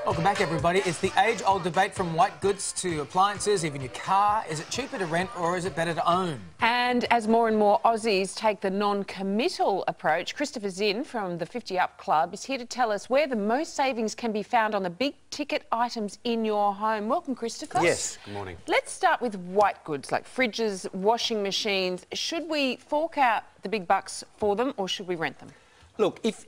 Welcome back, everybody. It's the age-old debate from white goods to appliances, even your car. Is it cheaper to rent or is it better to own? And as more and more Aussies take the non-committal approach, Christopher Zinn from the 50 Up Club is here to tell us where the most savings can be found on the big-ticket items in your home. Welcome, Christopher. Yes, good morning. Let's start with white goods like fridges, washing machines. Should we fork out the big bucks for them or should we rent them? Look, if...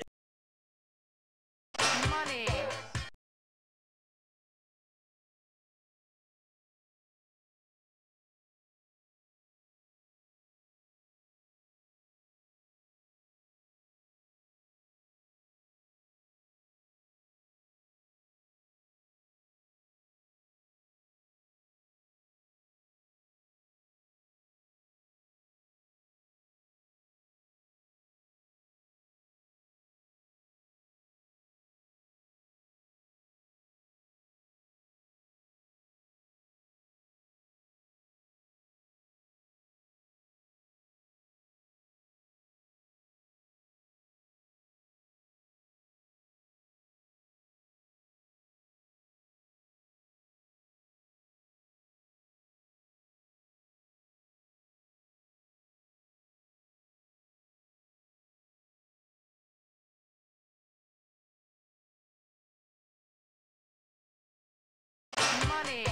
Money.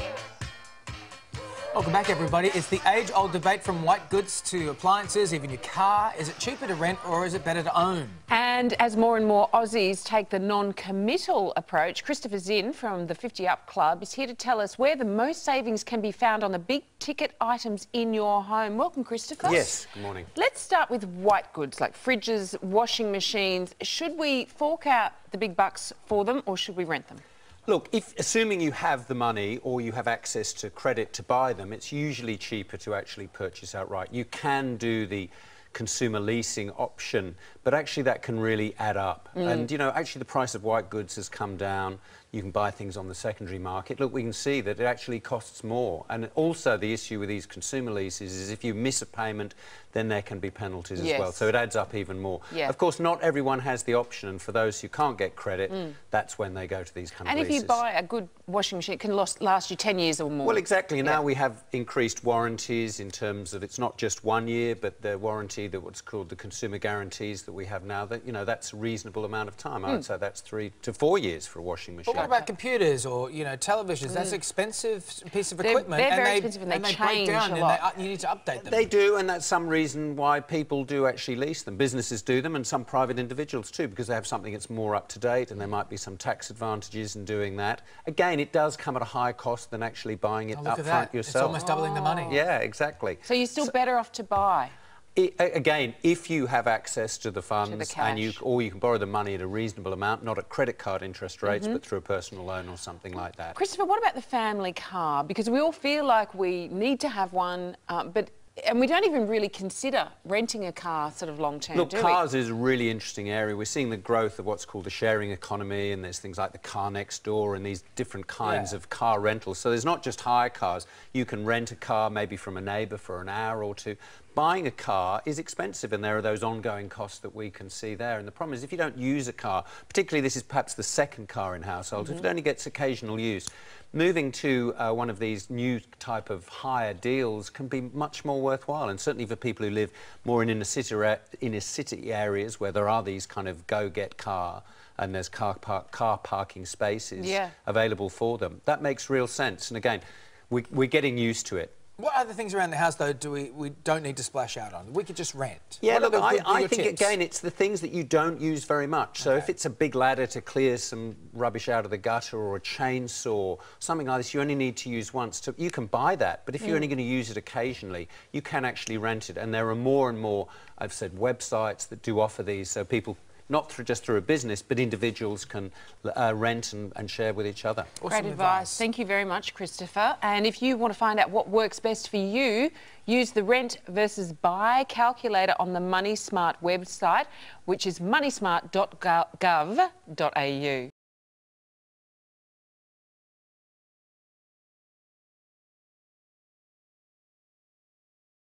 Welcome back, everybody. It's the age-old debate from white goods to appliances, even your car. Is it cheaper to rent or is it better to own? And as more and more Aussies take the non-committal approach, Christopher Zinn from the 50 Up Club is here to tell us where the most savings can be found on the big-ticket items in your home. Welcome, Christopher. Yes, good morning. Let's start with white goods like fridges, washing machines. Should we fork out the big bucks for them or should we rent them? Look, assuming you have the money or you have access to credit to buy them, it's usually cheaper to actually purchase outright. You can do the consumer leasing option, but actually that can really add up. And, you know, actually the price of white goods has come down. You can buy things on the secondary market. Look, we can see that it actually costs more. And also the issue with these consumer leases is if you miss a payment, then there can be penalties as well. So it adds up even more. Yeah. Of course, not everyone has the option, and for those who can't get credit, that's when they go to these kind of leases. And if you buy a good washing machine, it can last you 10 years or more. Well, exactly. Now we have increased warranties in terms of it's not just 1 year, but the warranty, that what's called the consumer guarantees that we have now, that, you know, that's a reasonable amount of time. I would say that's 3 to 4 years for a washing machine. But what about computers or, you know, televisions? That's an expensive piece of equipment. They're very expensive and they break change down a lot. and you need to update them. They do, and that's some reason why people do actually lease them. Businesses do them, and some private individuals too, because they have something that's more up to date, and there might be some tax advantages in doing that. Again, it does come at a higher cost than actually buying it up front yourself. It's almost doubling the money. Yeah, exactly. So you're still better off to buy? Again, if you have access to the funds or you can borrow the money at a reasonable amount, not at credit card interest rates, but through a personal loan or something like that. Christopher, what about the family car? Because we all feel like we need to have one, and we don't even really consider renting a car sort of long-term, Look, do we? cars is a really interesting area. We're seeing the growth of what's called the sharing economy, and there's things like the car next door and these different kinds of car rentals. So there's not just hire cars. You can rent a car maybe from a neighbour for an hour or two. Buying a car is expensive, and there are those ongoing costs that we can see there. And the problem is if you don't use a car, particularly this is perhaps the second car in households, if it only gets occasional use, moving to one of these new type of hire deals can be much more worthwhile. And certainly for people who live more in inner city areas where there are these kind of go-get car and there's car parking spaces available for them, that makes real sense. And again, we're getting used to it. What other things around the house, though, we don't need to splash out on? We could just rent. Yeah, look, I think, tips? again, it's the things that you don't use very much. So if it's a big ladder to clear some rubbish out of the gutter or a chainsaw, something like this, you only need to use once. You can buy that, but if you're only going to use it occasionally, you can actually rent it. And there are more and more, I've said, websites that do offer these, so people not just through a business, but individuals can rent and share with each other. Great advice. Thank you very much, Christopher. And if you want to find out what works best for you, use the rent versus buy calculator on the Money Smart website, which is moneysmart.gov.au.